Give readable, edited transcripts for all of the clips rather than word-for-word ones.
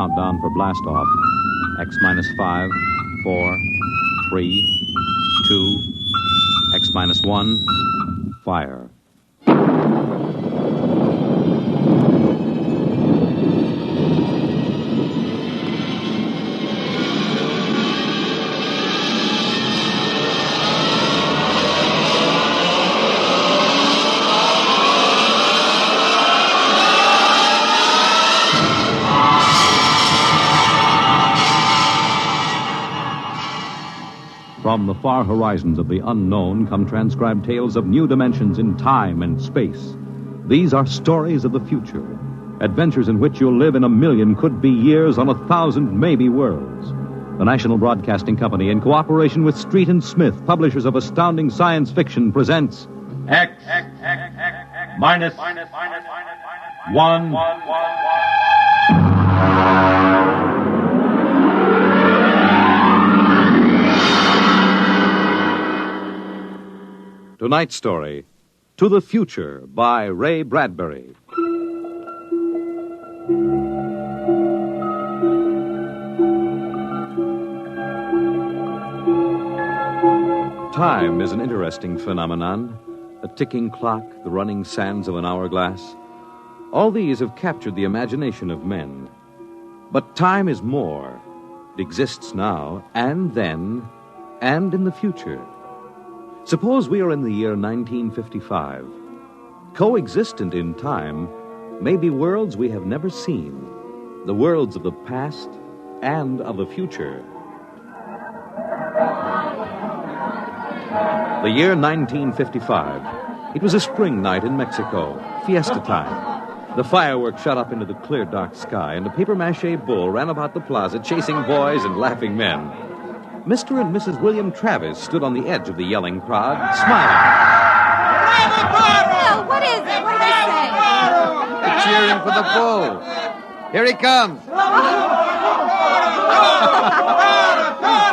countdown for blast-off. X minus 5, 4, 3, 2, X minus 1, fire. From the far horizons of the unknown come transcribed tales of new dimensions in time and space. These are stories of the future, adventures in which you'll live in a million could-be years on 1,000 maybe worlds. The National Broadcasting Company, in cooperation with Street and Smith, publishers of astounding science fiction, presents X minus 1. Tonight's story, To the Future, by Ray Bradbury. Time is an interesting phenomenon. A ticking clock, the running sands of an hourglass. All these have captured the imagination of men. But time is more. It exists now, and then, and in the future. Suppose we are in the year 1955. Coexistent in time may be worlds we have never seen, the worlds of the past and of the future. The year 1955. It was a spring night in Mexico, fiesta time. The fireworks shot up into the clear, dark sky, and a papier-mâché bull ran about the plaza chasing boys and laughing men. Mr. and Mrs. William Travis stood on the edge of the yelling crowd, smiling. Bill, what is it? What are they saying? They're cheering for the bull. Here he comes. He's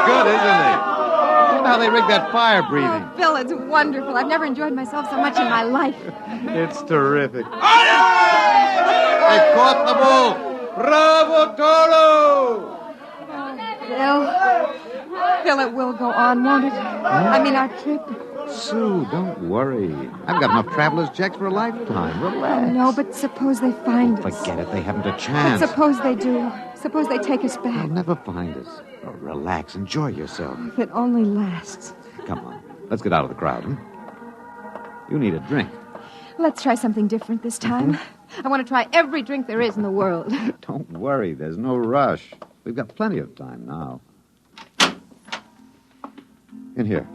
good, isn't he? Look how they rigged that fire breathing. Oh, Bill, it's wonderful. I've never enjoyed myself so much in my life. It's terrific. They caught the bull. Bravo, Toro! Bill, it will go on, won't it? I mean, our trip. Sue, don't worry. I've got enough traveler's checks for a lifetime. Relax. No, but suppose they find us. Forget it. They haven't a But chance. suppose they do. Suppose they take us They'll back. never find us. Oh, relax. Enjoy yourself. If it only lasts. Come on. Let's get out of the crowd, huh? You need a drink. Let's try something different this time. I want to try every drink there is in the world. Don't worry. There's no rush. We've got plenty of time now. In here.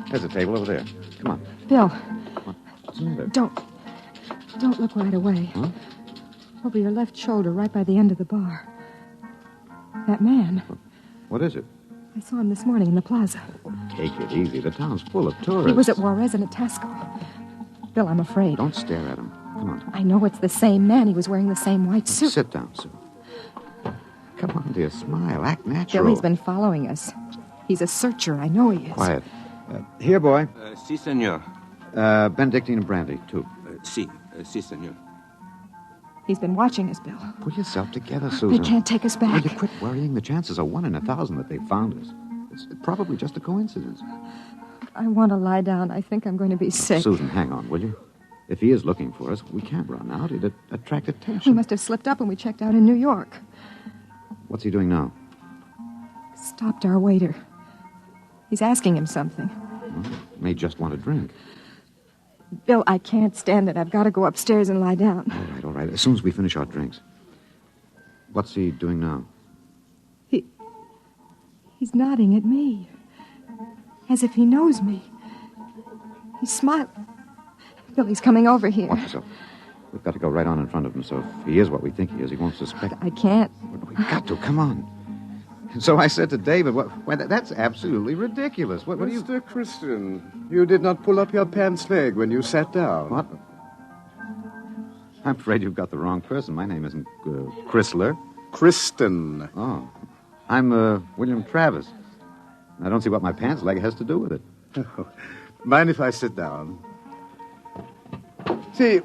There's a table over there. Come on. Bill, What's the matter? don't look right away. Huh? Over your left shoulder, right by the end of the bar. That man. What is it? I saw him this morning in the plaza. Take it easy. The town's full of tourists. He was at Juarez and at Tasco. Bill, I'm afraid. Don't stare at him. Come on. I know it's the same man. He was wearing the same white suit. Sit down, Sue. Come on, dear. Smile. Act natural. Bill, he's been following us. He's a searcher. I know he is. Quiet. Here, boy. Si, senor. Benedictine and brandy, too. Si, senor. He's been watching us, Bill. Pull yourself together, They Susan. can't take us back. Will you quit worrying? The chances are 1 in 1,000 that they found us. It's probably just a coincidence. I want to lie down. I think I'm going to be sick. Susan, hang on, will you? If he is looking for us, we can't run out. It'd attract He attention. must have slipped up when we checked out in New York. What's he doing now? Stopped our waiter. He's asking him something. May just want a drink. Bill, I can't stand it. I've got to go upstairs and lie down. All right. As soon as we finish our drinks. What's he doing now? He's nodding at me. As if he knows me. He's smiling. Bill, he's coming over here. Watch yourself. We've got to go right on in front of him, so if he is what we think he is, he won't suspect. I can't. We've got to. Come on. So I said to David, that's absolutely ridiculous. What do you... Mr. Christian, you did not pull up your pants leg when you sat down. What? I'm afraid you've got the wrong person. My name isn't Chrysler. Kristen. Oh. I'm William Travis. I don't see what my pants leg has to do with it. Mind if I sit down? See,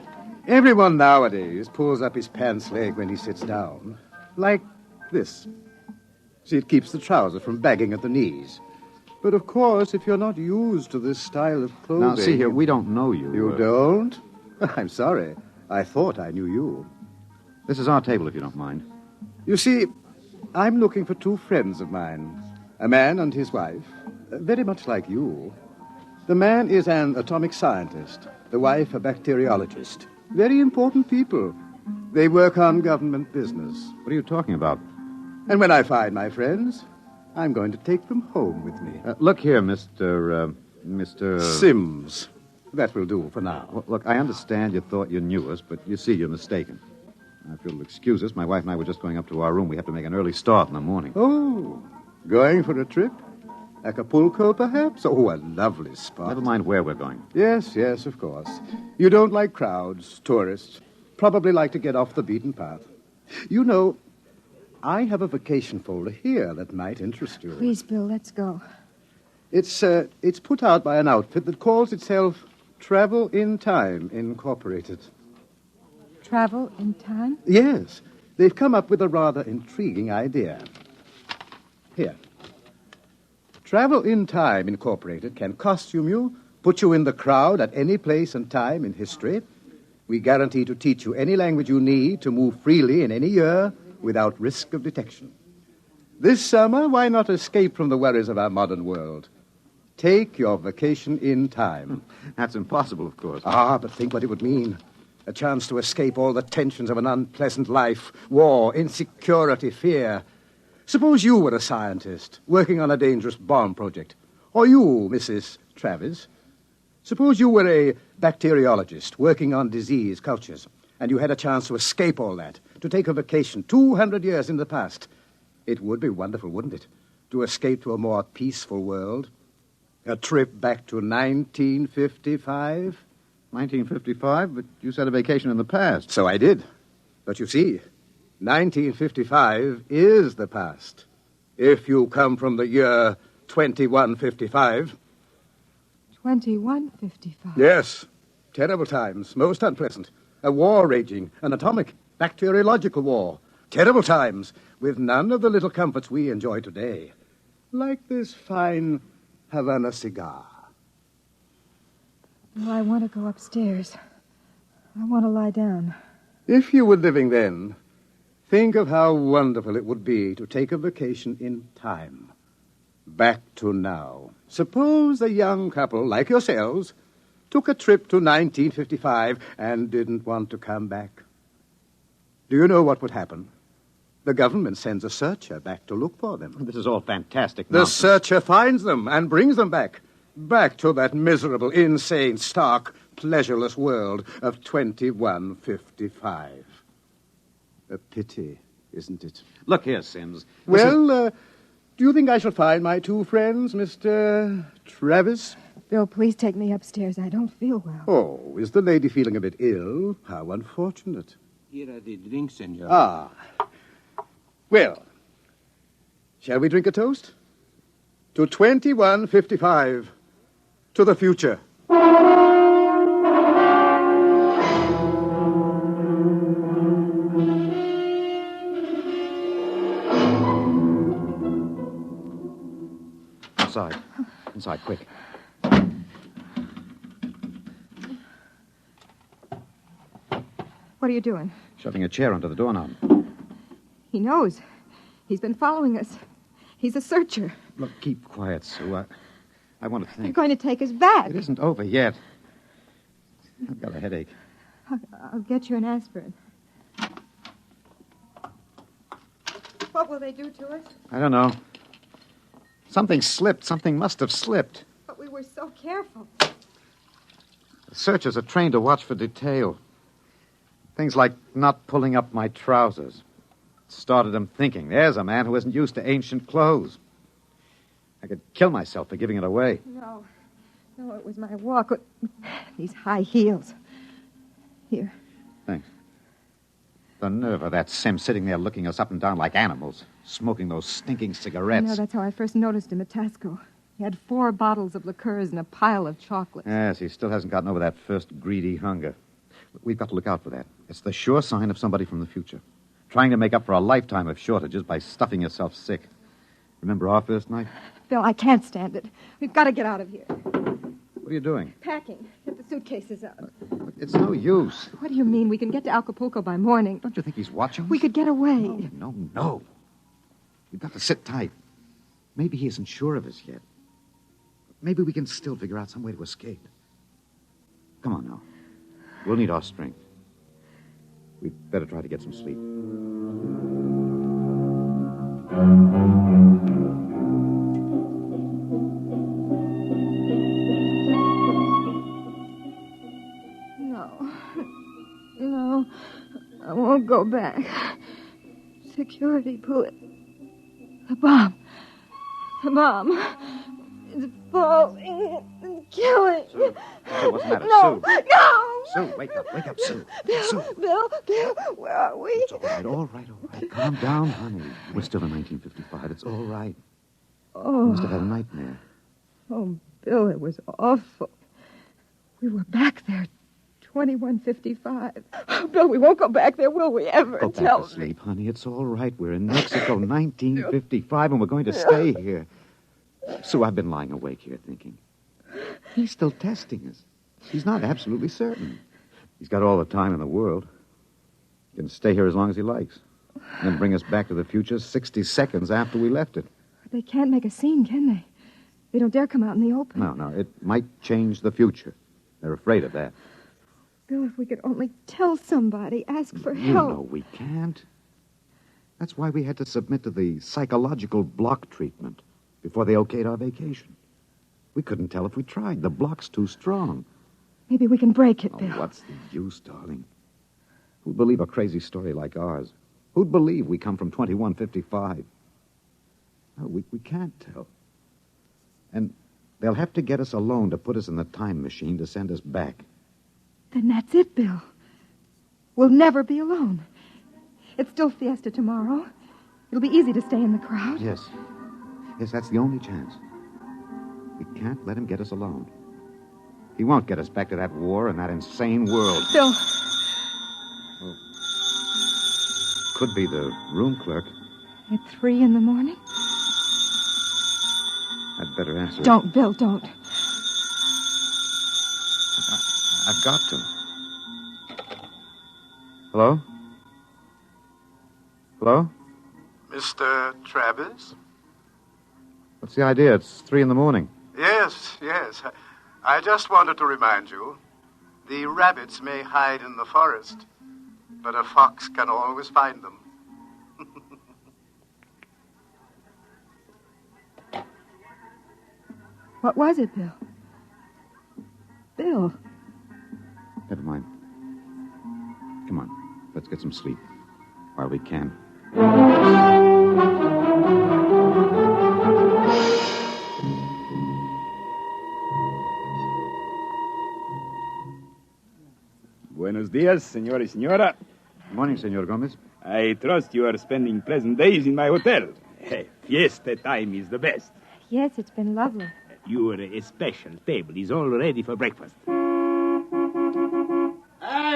Everyone nowadays pulls up his pants leg when he sits down. Like this. See, it keeps the trouser from bagging at the knees. But of course, if you're not used to this style of clothing... Now, see here, we don't know you. You don't? I'm sorry. I thought I knew you. This is our table, if you don't mind. You see, I'm looking for two friends of mine. A man and his wife. Very much like you. The man is an atomic scientist. The wife a bacteriologist. Very important people. They work on government business. What are you talking about? And when I find my friends, I'm going to take them home with me. Look here, Mr. Sims. That will do for now. Well, look, I understand you thought you knew us, but you see, you're mistaken. If you'll excuse us, my wife and I were just going up to our room. We have to make an early start in the morning. Oh, going for a trip? Acapulco, perhaps? Oh, a lovely spot. Never mind where we're going. Yes, of course. You don't like crowds, tourists. Probably like to get off the beaten path. You know, I have a vacation folder here that might interest you. Please, Bill, let's go. It's put out by an outfit that calls itself Travel in Time, Incorporated. Travel in time? Yes. They've come up with a rather intriguing idea. Here. Travel in Time, Incorporated can costume you, put you in the crowd at any place and time in history. We guarantee to teach you any language you need to move freely in any year without risk of detection. This summer, why not escape from the worries of our modern world? Take your vacation in time. That's impossible, of course. But think what it would mean. A chance to escape all the tensions of an unpleasant life, war, insecurity, fear. Suppose you were a scientist working on a dangerous bomb project. Or you, Mrs. Travis. Suppose you were a bacteriologist working on disease cultures, and you had a chance to escape all that, to take a vacation 200 years in the past. It would be wonderful, wouldn't it, to escape to a more peaceful world? A trip back to 1955? 1955? But you said a vacation in the past. So I did. But you see, 1955 is the past. If you come from the year 2155. 2155? Yes. Terrible times, most unpleasant. A war raging, an atomic, bacteriological war. Terrible times, with none of the little comforts we enjoy today. Like this fine Havana cigar. Well, I want to go upstairs. I want to lie down. If you were living then, think of how wonderful it would be to take a vacation in time. Back to now. Suppose a young couple like yourselves took a trip to 1955 and didn't want to come back. Do you know what would happen? The government sends a searcher back to look for them. This is all fantastic The nonsense. searcher finds them and brings them back. Back to that miserable, insane, stark, pleasureless world of 2155. A pity, isn't it? Look here, Sims. Well, do you think I shall find my two friends, Mr. Travis? Bill, please take me upstairs. I don't feel well. Oh, is the lady feeling a bit ill? How unfortunate. Here are the drinks, senor. Ah. Well, shall we drink a toast? To 2155. To the future. Inside. Inside, quick. What are you doing? Shoving a chair under the doorknob. He knows. He's been following us. He's a searcher. Look, keep quiet, Sue. I want to You're think. going to take us back. It isn't over yet. I've got a headache. I'll get you an aspirin. What will they do to us? I don't know. Something slipped. Something must have slipped. But we were so careful. The searchers are trained to watch for detail. Things like not pulling up my trousers. It started them thinking, there's a man who isn't used to ancient clothes. I could kill myself for giving it away. No, it was my walk. These high heels. Here. Thanks. The nerve of that Sim sitting there looking us up and down like animals, smoking those stinking cigarettes. I know, that's how I first noticed him at Tasco. He had 4 bottles of liqueurs and a pile of chocolate. Yes, he still hasn't gotten over that first greedy hunger. We've got to look out for that. It's the sure sign of somebody from the future. Trying to make up for a lifetime of shortages by stuffing yourself sick. Remember our first night? Bill, I can't stand it. We've got to get out of here. What are you doing? Packing. Get the suitcases out. It's no use. What do you mean? We can get to Acapulco by morning. Don't you think he's watching us? We could get away. No. We've got to sit tight. Maybe he isn't sure of us yet. Maybe we can still figure out some way to escape. Come on now. We'll need our strength. We'd better try to get some sleep. No, I won't go back. Security pull it. The bomb. It's falling and killing. Sue, what's the matter? No, Sue. no. Sue, wake up, Sue. Bill, Sue. Bill, where are we? It's all right. Calm down, honey. We're still in 1955. It's all right. You must have had a nightmare. Oh, Bill, it was awful. We were back there, 2155. Oh, Bill, we won't go back there, will we ever? Go Tell back to me. sleep, honey. It's all right. We're in Mexico, 1955, and we're going to stay here. Sue, I've been lying awake here thinking. He's still testing us. He's not absolutely certain. He's got all the time in the world. He can stay here as long as he likes. And then bring us back to the future 60 seconds after we left it. They can't make a scene, can they? They don't dare come out in the open. No. It might change the future. They're afraid of that. Bill, if we could only tell somebody, ask for You help. know we can't. That's why we had to submit to the psychological block treatment before they okayed our vacation. We couldn't tell if we tried. The block's too strong. Maybe we can break it, Oh, Bill. what's the use, darling? Who'd believe a crazy story like ours? Who'd believe we come from 2155? No, we can't tell. And they'll have to get us alone to put us in the time machine to send us back. Then that's it, Bill. We'll never be alone. It's still Fiesta tomorrow. It'll be easy to stay in the crowd. Yes, that's the only chance. We can't let him get us alone. He won't get us back to that war and that insane world. Bill, Could be the room clerk. at 3 in the morning? I'd better answer it. Don't, Bill, don't. I've got to. Hello? Hello? Mr. Travis? What's the idea? It's 3 in the morning. Yes. I just wanted to remind you, the rabbits may hide in the forest, but a fox can always find them. What was it, Bill? Bill. Never mind. Come on. Let's get some sleep. While we can. Buenos dias, señor y señora. Good morning, Senor Gomez. I trust you are spending pleasant days in my hotel. Fiesta time is the best. Yes, it's been lovely. Your special table is all ready for breakfast. Hey,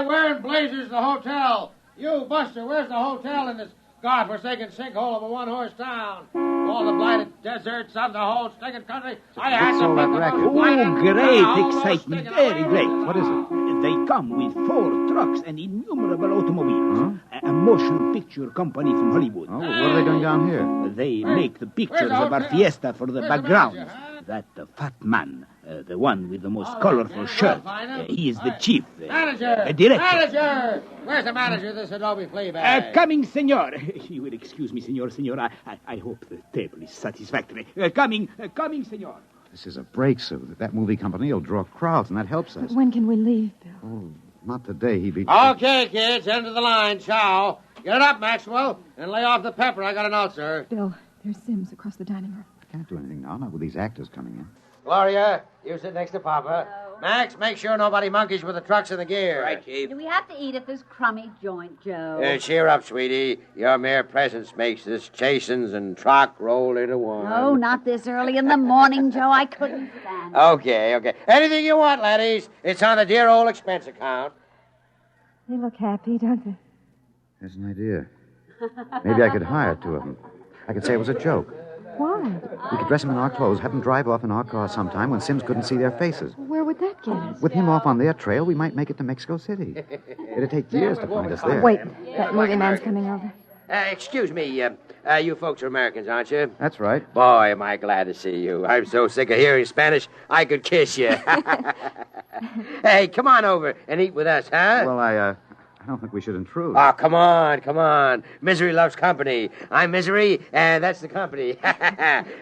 where in blazes the hotel? You, Buster, where's the hotel in this godforsaken sinkhole of a one-horse town? All the blighted deserts of the whole stinking country. I had What's to all that pick up racket? a blighted... Oh, great excitement, very great. What is it? They come with 4 trucks and innumerable automobiles. A motion picture company from Hollywood. Oh, what are they doing down here? They make the pictures Where's the of our hotel? fiesta for the Where's the background. manager, huh? That fat man, the one with the most Oh, colorful yeah, shirt, we'll find him. he is the Hey, chief. Manager! Director. Manager! Where's the manager of this Adobe flea bag? Coming, senor. You will excuse me, senor. I hope the table is satisfactory. Coming, senor. This is a break, Sue. That movie company will draw crowds, and that helps us. When can we leave, Bill? Oh, not today. He'd be... Okay, kids, end of the line. Ciao. Get it up, Maxwell, and lay off the pepper. I got a note, sir. Bill, there's Sims across the dining room. Can't do anything now, not with these actors coming in. Gloria, you sit next to Papa. Max, make sure nobody monkeys with the trucks and the gear. Right, Chief. Do we have to eat at this crummy joint, Joe? Cheer up, sweetie. Your mere presence makes this chasins and truck roll into one. Oh, not this early in the morning, Joe. I couldn't stand it. Okay. Anything you want, laddies. It's on the dear old expense account. They look happy, don't they? There's an idea. Maybe I could hire two of them. I could say it was a joke. Why? We could dress them in our clothes, have them drive off in our car sometime when Sims couldn't see their faces. Where would that get us? With him off on their trail, we might make it to Mexico City. It'd take years to find us there. Wait, that movie man's coming over. Excuse me, you folks are Americans, aren't you? That's right. Boy, am I glad to see you. I'm so sick of hearing Spanish, I could kiss you. Hey, come on over and eat with us, huh? Well, I don't think we should intrude. Oh, come on. Misery loves company. I'm Misery, and that's the company.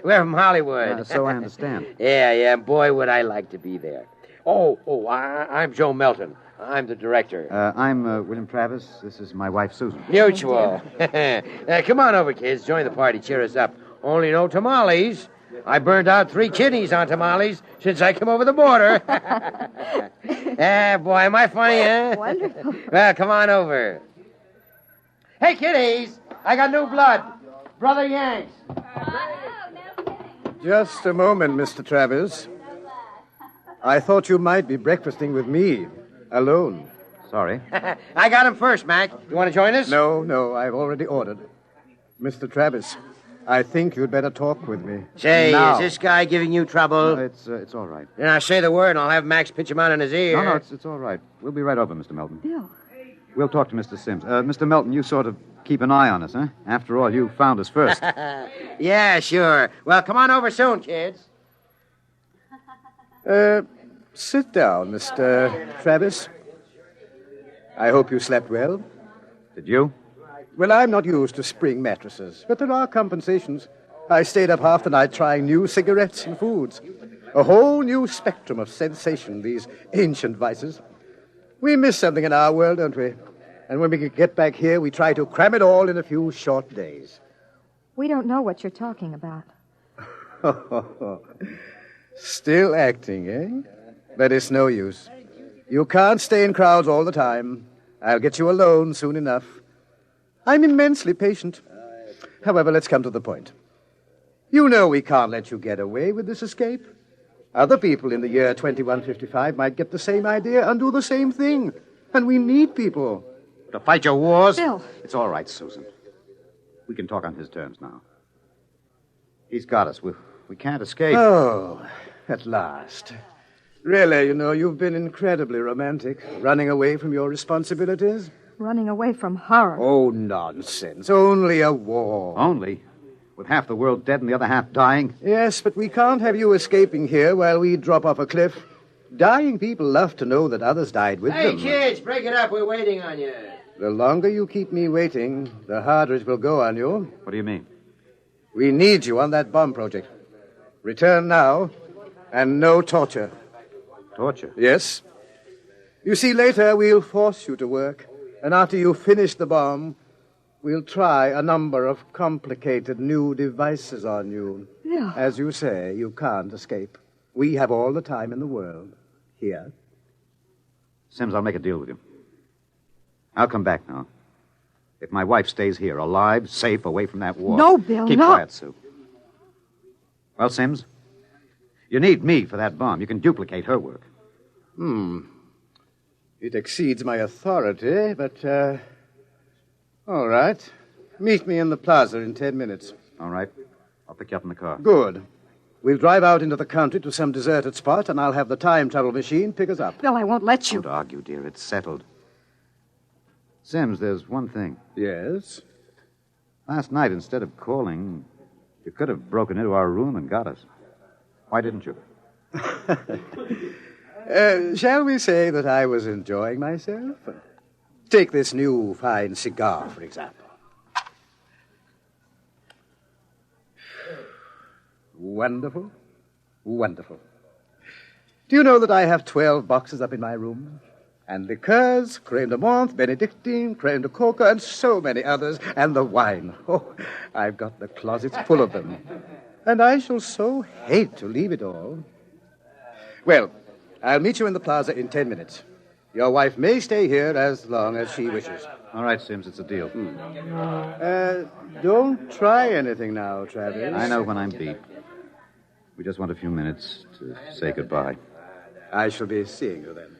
We're from Hollywood. So I understand. Yeah, boy, would I like to be there. I'm Joe Melton. I'm the director. I'm William Travis. This is my wife, Susan. Mutual. Come on over, kids. Join the party. Cheer us up. Only no tamales. I burned out 3 kidneys on tamales since I came over the border. Boy, am I funny, huh? Wonderful. Well, come on over. Hey, kiddies, I got new blood. Brother Yanks. Just a moment, Mr. Travis. I thought you might be breakfasting with me, alone. Sorry. I got him first, Mac. You want to join us? No, I've already ordered. Mr. Travis, I think you'd better talk with me. Say, now. Is this guy giving you trouble? No, it's all right. Then I'll say the word and I'll have Max pitch him out in his ear. No, it's all right. We'll be right over, Mr. Melton. Bill. We'll talk to Mr. Sims. Mr. Melton, you sort of keep an eye on us, huh? After all, you found us first. Yeah, sure. Well, come on over soon, kids. Sit down, Mr. Travis. I hope you slept well. Did you? Well, I'm not used to spring mattresses, but there are compensations. I stayed up half the night trying new cigarettes and foods. A whole new spectrum of sensation, these ancient vices. We miss something in our world, don't we? And when we get back here, we try to cram it all in a few short days. We don't know what you're talking about. Still acting, eh? But it's no use. You can't stay in crowds all the time. I'll get you alone soon enough. I'm immensely patient. However, let's come to the point. You know we can't let you get away with this escape. Other people in the year 2155 might get the same idea and do the same thing. And we need people. To fight your wars? Bill. It's all right, Susan. We can talk on his terms now. He's got us. We can't escape. Oh, at last. Really, you've been incredibly romantic, running away from your responsibilities. Running away from horror. Oh, nonsense. Only a war. Only? With half the world dead and the other half dying? Yes, but we can't have you escaping here while we drop off a cliff. Dying people love to know that others died with them. Hey, kids, break it up. We're waiting on you. The longer you keep me waiting, the harder it will go on you. What do you mean? We need you on that bomb project. Return now, and no torture. Torture? Yes. You see, later we'll force you to work, and after you finish the bomb, we'll try a number of complicated new devices on you. Yeah. As you say, you can't escape. We have all the time in the world here. Sims, I'll make a deal with you. I'll come back now. If my wife stays here, alive, safe, away from that war. No, Bill, Keep no. quiet, Sue. Well, Sims, you need me for that bomb. You can duplicate her work. It exceeds my authority, but, all right. Meet me in the plaza in 10 minutes. All right. I'll pick you up in the car. Good. We'll drive out into the country to some deserted spot, and I'll have the time travel machine pick us up. Bill, I won't let you. Don't argue, dear. It's settled. Sims, there's one thing. Yes? Last night, instead of calling, you could have broken into our room and got us. Why didn't you? Shall we say that I was enjoying myself? Take this new fine cigar, for example. Wonderful. Wonderful. Do you know that I have 12 boxes up in my room? And liqueurs, creme de menthe, Benedictine, creme de coca, and so many others. And the wine. Oh, I've got the closets full of them. And I shall so hate to leave it all. Well, I'll meet you in the plaza in 10 minutes. Your wife may stay here as long as she wishes. All right, Sims, it's a deal. Don't try anything now, Travis. I know when I'm beat. We just want a few minutes to say goodbye. I shall be seeing you then.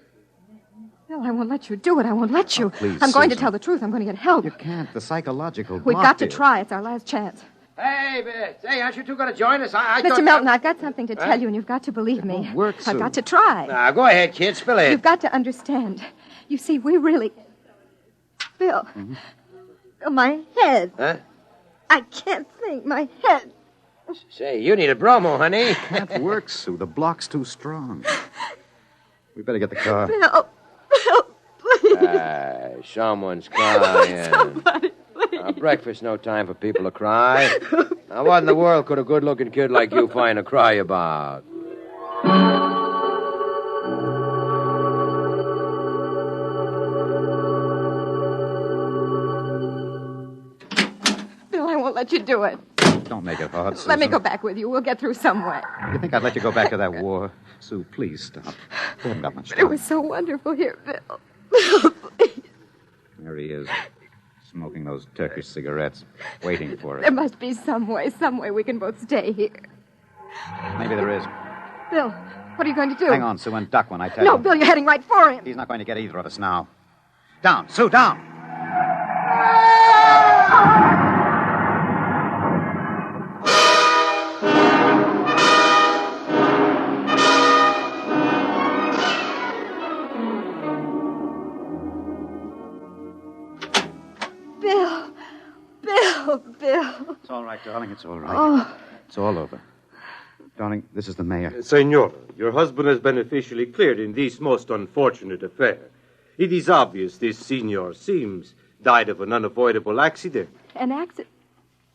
Bill, I won't let you do it. I won't let you. please, I'm going to Susan. tell the truth. I'm going to get help. You can't. The psychological We've block got to here. try. It's our last chance. Hey, aren't you two going to join us? I Mr. thought... Melton, I've got something to tell you, and you've got to believe me. won't work, I've Sue. got to try. Now, go ahead, kid. Spill it. You've got to understand. You see, we really... Bill. Bill, my head. Huh? I can't think. My head. Say, you need a bromo, honey. Can't work, Sue. The block's too strong. We better get the car. Bill. Bill, please. Someone's crying. Somebody, please. Breakfast, no time for people to cry. Now, what in the world could a good-looking kid like you find to cry about? Bill, I won't let you do it. Don't make it hard, Susan. Let me go back with you. We'll get through some way. You think I'd let you go back to that war? Sue, please stop. We haven't got much It time. was so wonderful here, Bill. Bill, please. There he is, smoking those Turkish cigarettes, waiting for There us. must be some way we can both stay here. Maybe there is. Bill, what are you going to do? Hang on, Sue, and duck when I tell No, you. Bill, you're heading right for him. He's not going to get either of us now. Down, Sue, down. Bill. It's all right, darling. It's all right. Oh, It's all over. Darling, this is the mayor. Senora, your husband has been officially cleared in this most unfortunate affair. It is obvious this senor seems died of an unavoidable accident. an accident.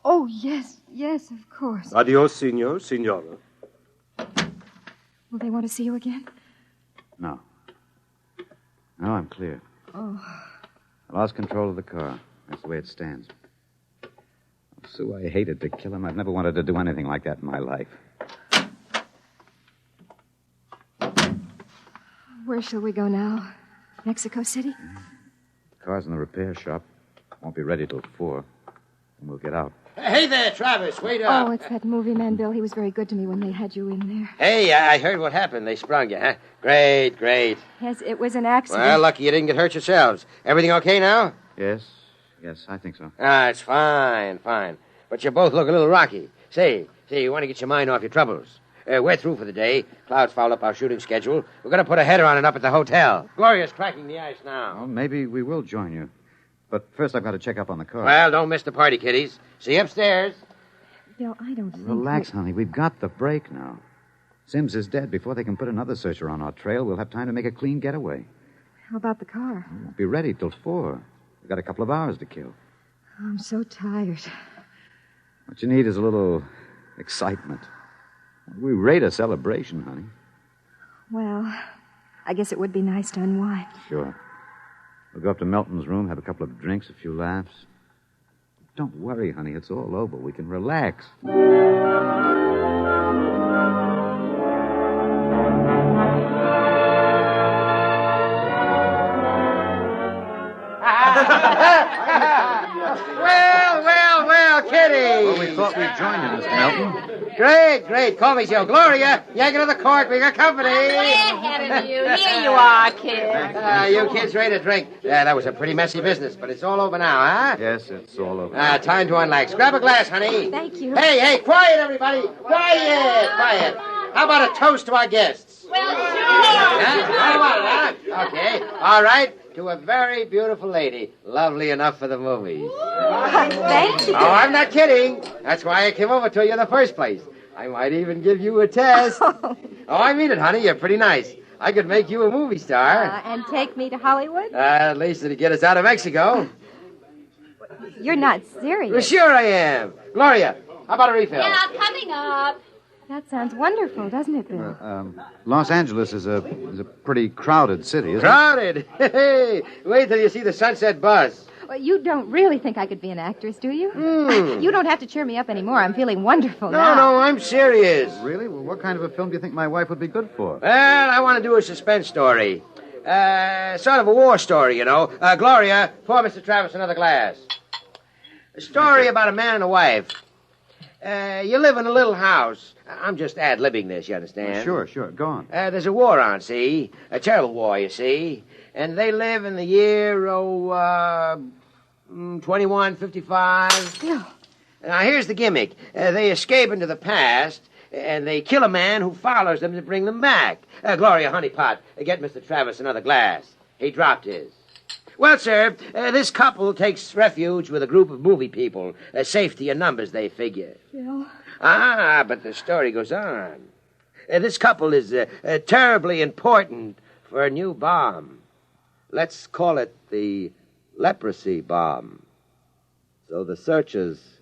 Oh, yes, of course. Adios, senor, senora. Will they want to see you again? No. No, I'm clear. Oh. I lost control of the car. That's the way it stands. Sue, I hated to kill him. I've never wanted to do anything like that in my life. Where shall we go now? Mexico City? The car's in the repair shop. Won't be ready till 4. And we'll get out. Hey there, Travis. Wait up. Oh, it's that movie man, Bill. He was very good to me when they had you in there. Hey, I heard what happened. They sprung you, huh? Great. Yes, it was an accident. Well, lucky you didn't get hurt yourselves. Everything okay now? Yes, I think so. It's fine. But you both look a little rocky. Say, you want to get your mind off your troubles. We're through for the day. Clouds fouled up our shooting schedule. We're going to put a header on it up at the hotel. Gloria's cracking the ice now. Well, maybe we will join you. But first I've got to check up on the car. Well, don't miss the party, kiddies. See you upstairs. Bill, I don't think... Relax, honey. We've got the break now. Sims is dead. Before they can put another searcher on our trail, we'll have time to make a clean getaway. How about the car? Won't be ready till 4. We've got a couple of hours to kill. I'm so tired. What you need is a little excitement. We rate a celebration, honey. Well, I guess it would be nice to unwind. Sure. We'll go up to Melton's room, have a couple of drinks, a few laughs. Don't worry, honey. It's all over. We can relax. Well, kiddies. Well, we thought we'd join you, Mr. Melton. Great. Call me Joe. Gloria, yank it to the cork. We got company. Way ahead of you. Here you are, kid. You kids ready to drink? That was a pretty messy business, but it's all over now, huh? Yes, it's all over. Time to unlax. Grab a glass, honey. Thank you. Hey, quiet, everybody. Quiet. How about a toast to our guests? Well, sure. How about it, huh? Okay. All right. To a very beautiful lady. Lovely enough for the movies. Thank you. Oh, I'm not kidding. That's why I came over to you in the first place. I might even give you a test. Oh, I mean it, honey. You're pretty nice. I could make you a movie star. And take me to Hollywood? At least it'd get us out of Mexico. You're not serious. Well, sure I am. Gloria, how about a refill? Yeah, coming up. That sounds wonderful, doesn't it, Bill? Los Angeles is a pretty crowded city, isn't Crowded. Hey, wait till you see the sunset buzz. Well, you don't really think I could be an actress, do you? Hmm. You don't have to cheer me up anymore. I'm feeling wonderful now. No, I'm serious. it? Really? Well, what kind of a film do you think my wife would be good for? Well, I want to do a suspense story. Sort of a war story, you know. Gloria, pour Mr. Travis another glass. A story about a man and a wife. You live in a little house. I'm just ad-libbing this, you understand? Sure. Go on. There's a war on, see? A terrible war, you see. And they live in the year, 2155. Bill. Now, here's the gimmick. They escape into the past, and they kill a man who follows them to bring them back. Gloria Honeypot, get Mr. Travis another glass. He dropped his. Well, sir, this couple takes refuge with a group of movie people. Safety in numbers, they figure. Bill. But the story goes on. This couple is terribly important for a new bomb. Let's call it the leprosy bomb. So the searchers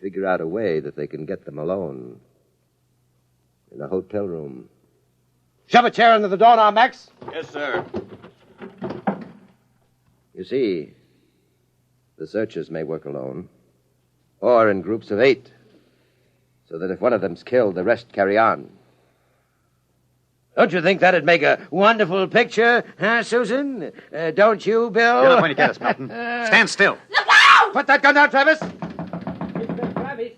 figure out a way that they can get them alone in a hotel room. Shove a chair under the door now, Max. Yes, sir. You see, the searchers may work alone, or in groups of 8, so that if one of them's killed, the rest carry on. Don't you think that'd make a wonderful picture, huh, Susan? Don't you, Bill? Get up when you get us, Milton. Stand still. Look out! Put that gun down, Travis. Mr. Travis.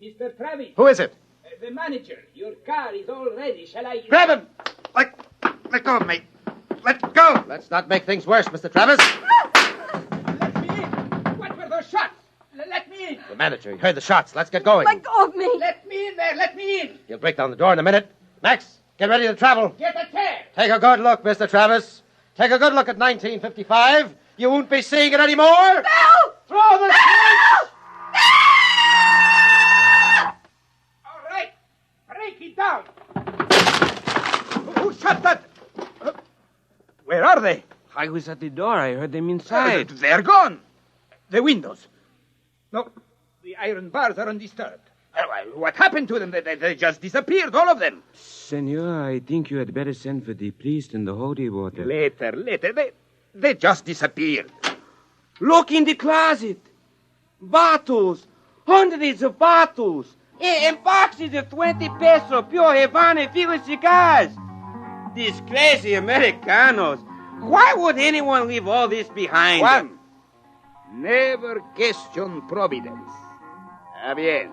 Mr. Travis. Who is it? The manager. Your car is all ready. Shall I... Grab him! Let go of me. Let go. Let's not make things worse, Mr. Travis. Let me in. What were those shots? Let me in. The manager, he heard the shots. Let's get going. Let go of me. Let me in there. Let me in. He'll break down the door in a minute. Max, get ready to travel. Get a chair. Take a good look, Mr. Travis. Take a good look at 1955. You won't be seeing it anymore. Bill! Throw the switch! All right. Break it down. Who shot that? Where are they? I was at the door. I heard them inside. They're gone. The windows. No, the iron bars are undisturbed. What happened to them? They just disappeared, all of them. Senor, I think you had better send for the priest and the holy water. Later. They just disappeared. Look in the closet. Bottles. Hundreds of bottles. And boxes of 20 peso pure Havana filled cigars. These crazy Americanos. Why would anyone leave all this behind? Juan, never question providence. Bien.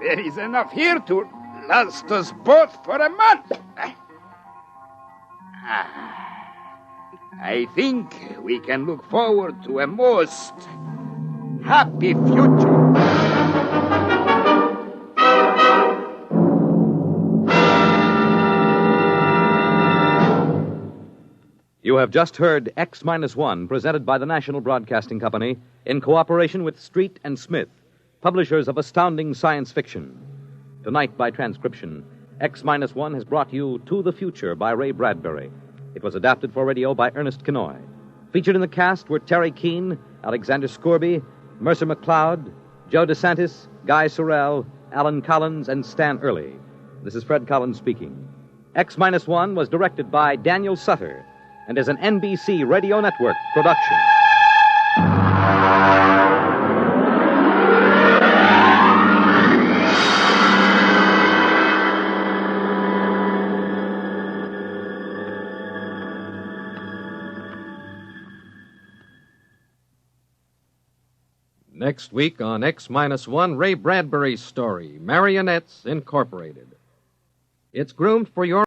There is enough here to last us both for a month. I think we can look forward to a most happy future. You have just heard X-1, presented by the National Broadcasting Company in cooperation with Street and Smith, publishers of astounding science fiction. Tonight, by transcription, X-1 has brought you To the Future by Ray Bradbury. It was adapted for radio by Ernest Kinoy. Featured in the cast were Terry Keane, Alexander Scorby, Mercer McLeod, Joe DeSantis, Guy Sorrell, Alan Collins, and Stan Early. This is Fred Collins speaking. X-1 was directed by Daniel Sutter and is an NBC Radio Network production. Next week on X-1, Ray Bradbury's story, Marionettes Incorporated. It's groomed for your